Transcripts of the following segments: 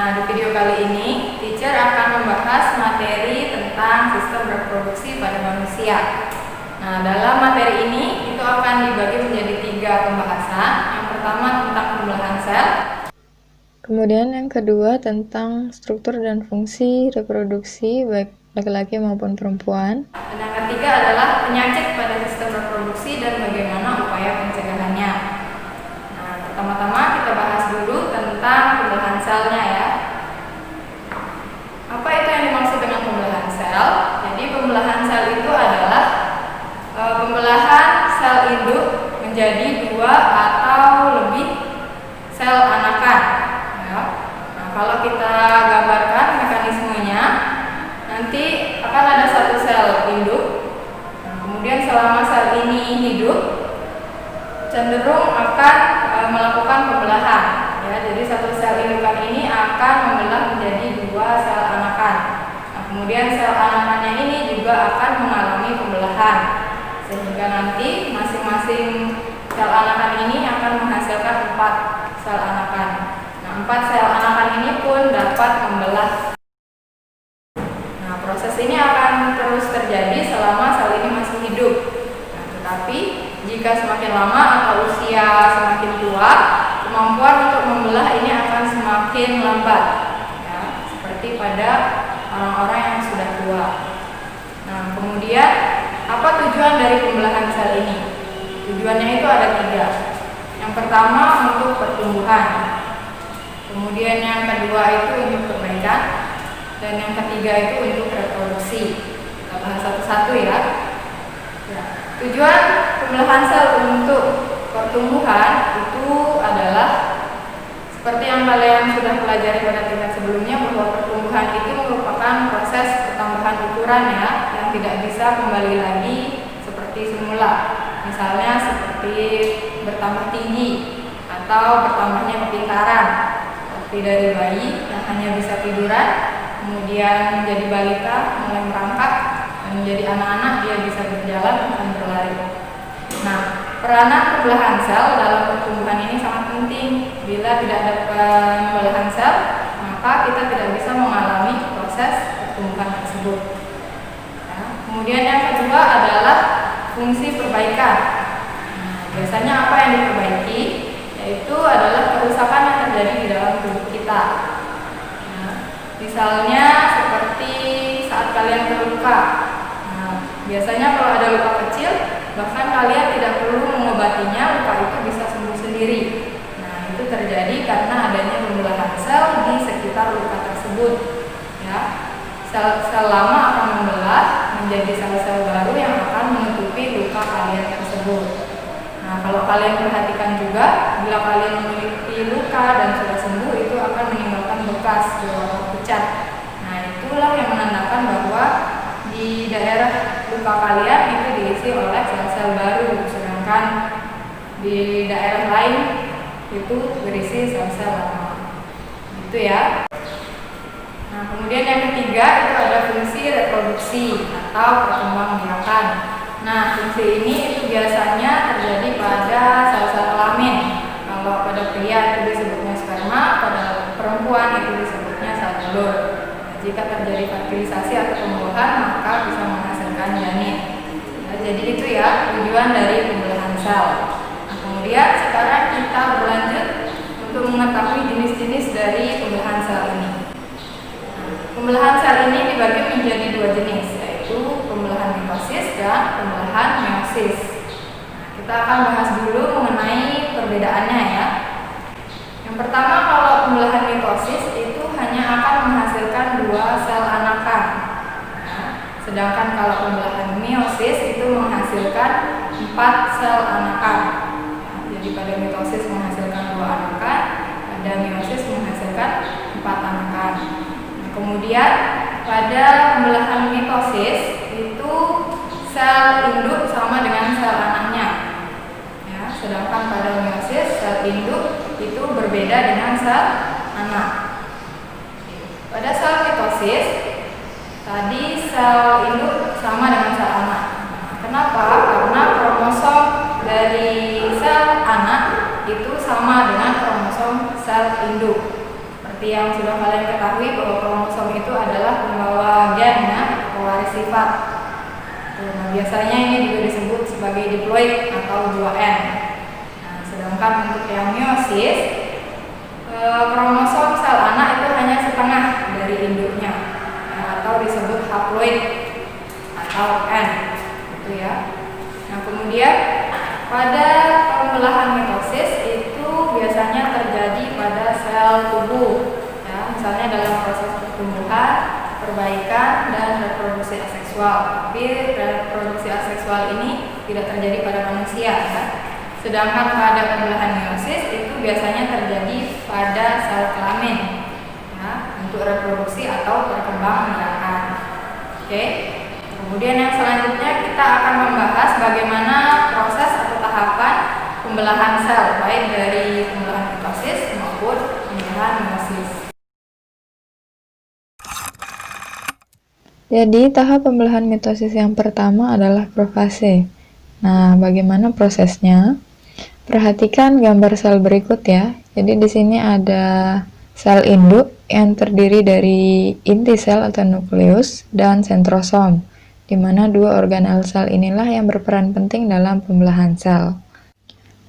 Nah, di video kali ini, teacher akan membahas materi tentang sistem reproduksi pada manusia. Nah, dalam materi ini, itu akan dibagi menjadi 3 pembahasan. Yang pertama tentang pembelahan sel. Kemudian yang kedua tentang struktur dan fungsi reproduksi baik laki-laki maupun perempuan. Dan yang ketiga adalah penyakit pada sistem reproduksi dan bagaimana upaya pencegahannya. Nah, pertama-tama kita bahas dulu tentang pembelahan selnya ya. Apa itu yang dimaksud dengan pembelahan sel? Jadi pembelahan sel itu adalah pembelahan sel induk menjadi 2 atau lebih sel anakan. Ya. Nah, kalau kita gambarkan mekanismenya, nanti akan ada 1 sel induk. Nah, kemudian selama sel ini hidup, cenderung akan melakukan pembelahan. Ya, jadi 1 sel indukan ini akan membelah menjadi 2 sel anakan. Nah, kemudian sel anakannya ini juga akan mengalami pembelahan, sehingga nanti masing-masing sel anakan ini akan menghasilkan 4 sel anakan. Nah, 4 sel anakan ini pun dapat membelah. Nah, proses ini akan terus terjadi selama sel ini masih hidup. Nah, tetapi jika semakin lama atau usia semakin tua, kemampuan untuk membelah ini akan semakin lambat. Ya, seperti pada orang-orang yang sudah tua. Nah, kemudian apa tujuan dari pembelahan sel ini? Tujuannya itu ada 3. Yang pertama untuk pertumbuhan, kemudian yang kedua itu untuk perbaikan, dan yang ketiga itu untuk reproduksi. Kita bahas satu-satu ya. Tujuan pembelahan sel untuk pertumbuhan itu adalah seperti yang kalian sudah pelajari pada tingkat sebelumnya, bahwa pertumbuhan itu merupakan proses pertambahan ukuran ya, yang tidak bisa kembali lagi seperti semula. Misalnya seperti bertambah tinggi atau bertambahnya kepintaran, seperti dari bayi yang hanya bisa tiduran, kemudian menjadi balita, mulai merangkak, dan menjadi anak-anak dia bisa berjalan dan berlari. Nah, peranan pembelahan sel dalam pertumbuhan ini sangat penting. Bila tidak ada pembelahan sel, maka kita tidak bisa mengalami proses pertumbuhan tersebut. Ya. Kemudian yang kedua adalah fungsi perbaikan. Nah, biasanya apa yang diperbaiki? Yaitu adalah kerusakan yang terjadi di dalam tubuh kita. Nah, misalnya seperti saat kalian terluka. Nah, biasanya kalau ada luka kecil, bahkan kalian tidak perlu mengobatinya, luka itu bisa sembuh sendiri. Nah, itu terjadi karena adanya pembelahan sel di sekitar luka tersebut. Ya, sel lama akan membelah menjadi sel-sel baru yang akan menutupi luka kalian tersebut. Nah, kalau kalian perhatikan juga, bila kalian memiliki luka dan sudah sembuh, itu akan meninggalkan bekas berwarna pucat. Nah, itulah yang menandakan bahwa di daerah luka kalian itu diisi oleh sel-sel baru, sedangkan di daerah lain itu berisi sel-sel lama. Itu ya. Nah, kemudian yang ketiga itu ada fungsi reproduksi atau perkembangbiakan. Nah, fungsi ini itu biasanya terjadi pada sel-sel kelamin. Kalau pada pria itu disebutnya sperma, pada perempuan itu disebutnya sel telur. Jika terjadi fertilisasi atau pembuahan, maka bisa menghasilkan janin. Nah, jadi itu ya tujuan dari pembelahan sel. Nah, kemudian sekarang kita berlanjut untuk mengetahui jenis-jenis dari pembelahan sel ini. Nah, pembelahan sel ini dibagi menjadi 2 jenis, yaitu pembelahan mitosis dan pembelahan meiosis. Nah, kita akan bahas dulu mengenai perbedaannya ya. Yang pertama, kalau pembelahan mitosis itu hanya akan menghasilkan 2 sel anakan. Nah, sedangkan kalau pembelahan meiosis itu menghasilkan 4 sel anakan. Nah, jadi pada mitosis menghasilkan 2 anakan, pada meiosis menghasilkan 4 anakan. Nah, kemudian pada pembelahan mitosis itu sel induk sama dengan sel anaknya. Ya, sedangkan pada meiosis sel induk itu berbeda dengan sel anak. Pada sel mitosis tadi sel induk sama dengan sel anak. Kenapa? Karena kromosom dari sel anak itu sama dengan kromosom sel induk. Seperti yang sudah kalian ketahui bahwa kromosom itu adalah pembawa gen, ya, pewaris sifat. Nah, biasanya ini juga disebut sebagai diploid atau 2N. Nah, sedangkan untuk yang meiosis, kromosom sel anak itu hanya setengah dari induknya, ya, atau disebut haploid atau N, gitu ya. Nah, kemudian pada pembelahan mitosis itu biasanya terjadi pada sel tubuh, ya, misalnya dalam proses pertumbuhan, perbaikan, dan reproduksi aseksual. Tapi reproduksi aseksual ini tidak terjadi pada manusia, ya. Sedangkan pada pembelahan meiosis itu biasanya terjadi pada sel kelamin, ya, untuk reproduksi atau perkembangbiakan. Oke. Kemudian yang selanjutnya kita akan membahas bagaimana proses atau tahapan pembelahan sel, baik dari pembelahan mitosis maupun pembelahan meiosis. Jadi, tahap pembelahan mitosis yang pertama adalah profase. Nah, bagaimana prosesnya? Perhatikan gambar sel berikut ya. Jadi di sini ada sel induk yang terdiri dari inti sel atau nukleus dan sentrosom, di mana dua organel sel inilah yang berperan penting dalam pembelahan sel.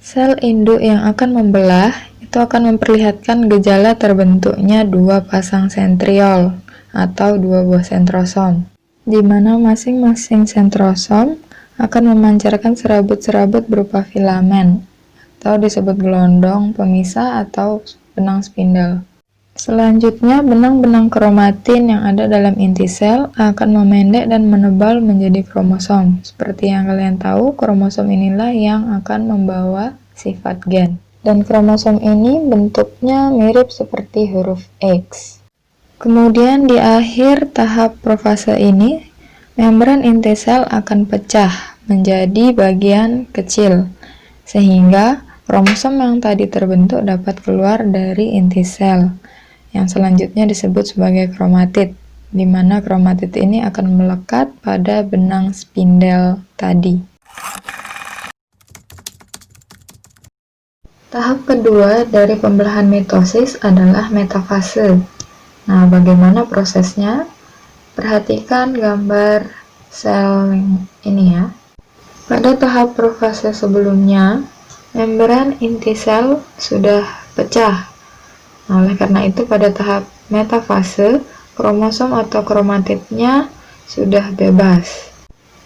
Sel induk yang akan membelah itu akan memperlihatkan gejala terbentuknya dua pasang sentriol atau dua buah sentrosom, di mana masing-masing sentrosom akan memancarkan serabut-serabut berupa filamen, atau disebut gelondong pemisah atau benang spindel. Selanjutnya, benang-benang kromatin yang ada dalam inti sel akan memendek dan menebal menjadi kromosom. Seperti yang kalian tahu, kromosom inilah yang akan membawa sifat gen. Dan kromosom ini bentuknya mirip seperti huruf X. Kemudian di akhir tahap profase ini, membran inti sel akan pecah menjadi bagian kecil, sehingga kromosom yang tadi terbentuk dapat keluar dari inti sel, yang selanjutnya disebut sebagai kromatid, di mana kromatid ini akan melekat pada benang spindel tadi. Tahap kedua dari pembelahan mitosis adalah metafase. Nah, bagaimana prosesnya? Perhatikan gambar sel ini ya. Pada tahap profase sebelumnya, membran inti sel sudah pecah. Nah, oleh karena itu pada tahap metafase, kromosom atau kromatidnya sudah bebas.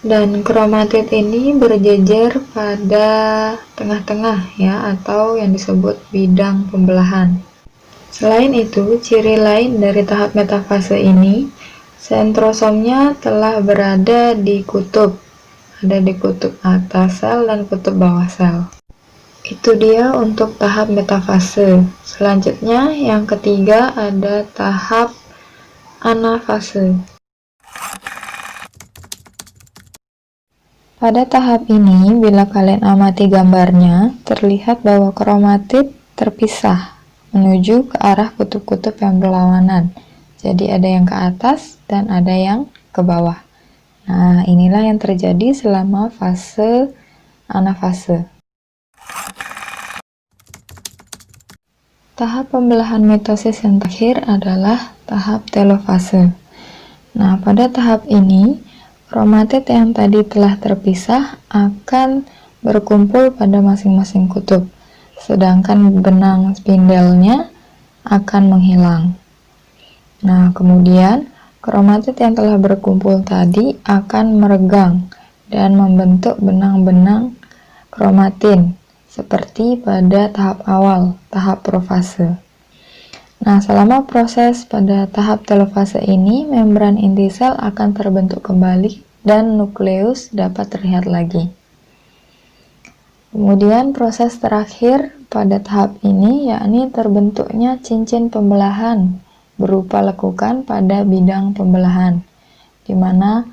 Dan kromatid ini berjejer pada tengah-tengah ya, atau yang disebut bidang pembelahan. Selain itu, ciri lain dari tahap metafase ini, sentrosomnya telah berada di kutub. Ada di kutub atas sel dan kutub bawah sel. Itu dia untuk tahap metafase. Selanjutnya, yang ketiga ada tahap anafase. Pada tahap ini, bila kalian amati gambarnya, terlihat bahwa kromatid terpisah menuju ke arah kutub-kutub yang berlawanan. Jadi ada yang ke atas dan ada yang ke bawah. Nah, inilah yang terjadi selama fase anafase. Tahap pembelahan mitosis yang terakhir adalah tahap telofase. Nah, pada tahap ini, kromatid yang tadi telah terpisah akan berkumpul pada masing-masing kutub, sedangkan benang spindelnya akan menghilang. Nah, kemudian kromatid yang telah berkumpul tadi akan meregang dan membentuk benang-benang kromatin seperti pada tahap awal, tahap profase. Nah, selama proses pada tahap telofase ini, membran inti sel akan terbentuk kembali dan nukleus dapat terlihat lagi. Kemudian proses terakhir pada tahap ini yakni terbentuknya cincin pembelahan berupa lekukan pada bidang pembelahan, di mana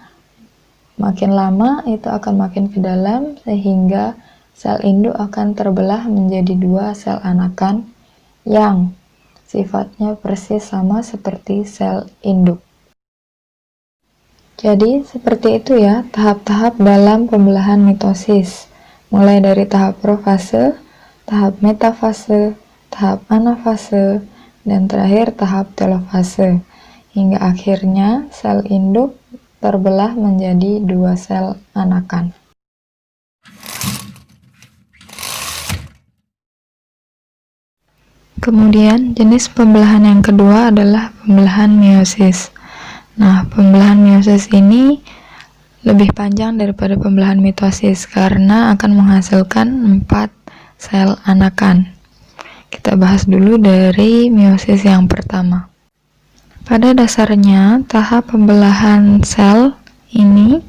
makin lama itu akan makin ke dalam sehingga sel induk akan terbelah menjadi dua sel anakan yang sifatnya persis sama seperti sel induk. Jadi seperti itu ya tahap-tahap dalam pembelahan mitosis. Mulai dari tahap profase, tahap metafase, tahap anafase, dan terakhir tahap telofase, hingga akhirnya sel induk terbelah menjadi 2 sel anakan. Kemudian jenis pembelahan yang kedua adalah pembelahan meiosis. Nah, pembelahan meiosis ini lebih panjang daripada pembelahan mitosis karena akan menghasilkan 4 sel anakan. Kita bahas dulu dari meiosis yang pertama. Pada dasarnya, tahap pembelahan sel ini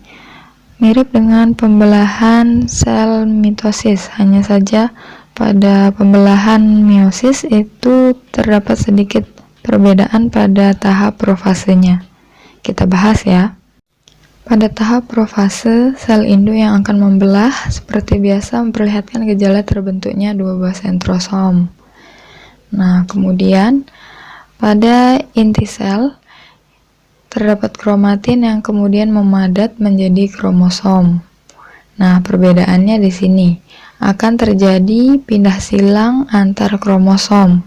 mirip dengan pembelahan sel mitosis, hanya saja pada pembelahan meiosis itu terdapat sedikit perbedaan pada tahap profasenya. Kita bahas ya. Pada tahap profase, sel induk yang akan membelah seperti biasa memperlihatkan gejala terbentuknya 2 buah sentrosom. Nah, kemudian pada inti sel terdapat kromatin yang kemudian memadat menjadi kromosom. Nah, perbedaannya di sini akan terjadi pindah silang antar kromosom.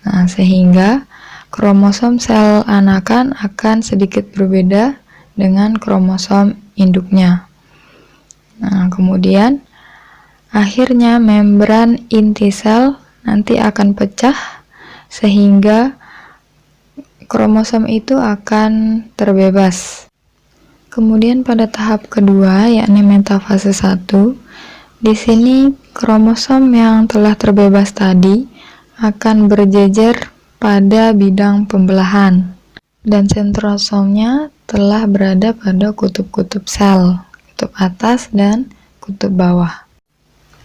Nah, sehingga kromosom sel anakan akan sedikit berbeda dengan kromosom induknya. Nah, kemudian akhirnya membran inti sel nanti akan pecah sehingga kromosom itu akan terbebas. Kemudian pada tahap kedua yakni metafase 1, di sini kromosom yang telah terbebas tadi akan berjejer pada bidang pembelahan dan sentrosomnya telah berada pada kutub-kutub sel, kutub atas dan kutub bawah.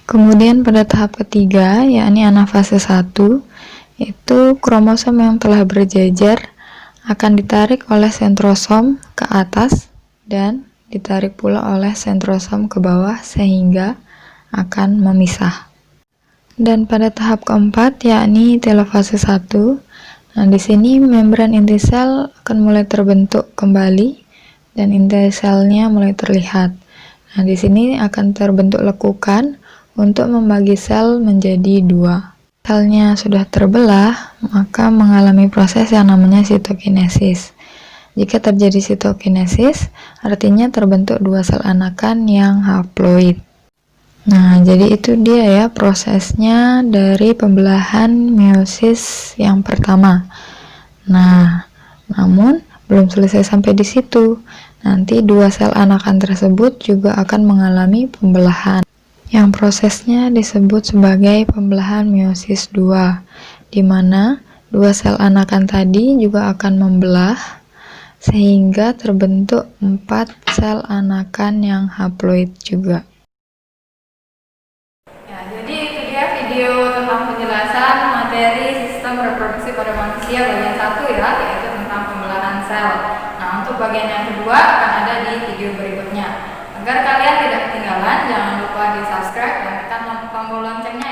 Kemudian pada tahap ketiga, yakni anafase 1, itu kromosom yang telah berjejer akan ditarik oleh sentrosom ke atas dan ditarik pula oleh sentrosom ke bawah sehingga akan memisah. Dan pada tahap keempat, yakni telofase 1, nah di sini membran inti sel akan mulai terbentuk kembali dan inti selnya mulai terlihat. Nah, di sini akan terbentuk lekukan untuk membagi sel menjadi 2. Selnya sudah terbelah, maka mengalami proses yang namanya sitokinesis. Jika terjadi sitokinesis, artinya terbentuk 2 sel anakan yang haploid. Nah, jadi itu dia ya prosesnya dari pembelahan meiosis yang pertama. Nah, namun belum selesai sampai di situ. Nanti 2 sel anakan tersebut juga akan mengalami pembelahan, yang prosesnya disebut sebagai pembelahan meiosis 2, di mana 2 sel anakan tadi juga akan membelah sehingga terbentuk 4 sel anakan yang haploid juga. Ya, jadi itu dia video tentang penjelasan materi sistem reproduksi pada manusia bagian 1 ya, yaitu tentang pembelahan sel. Nah, untuk bagian yang kedua akan ada di video berikutnya. Agar kalian tidak ketinggalan, jangan lupa di subscribe dan tekan tombol loncengnya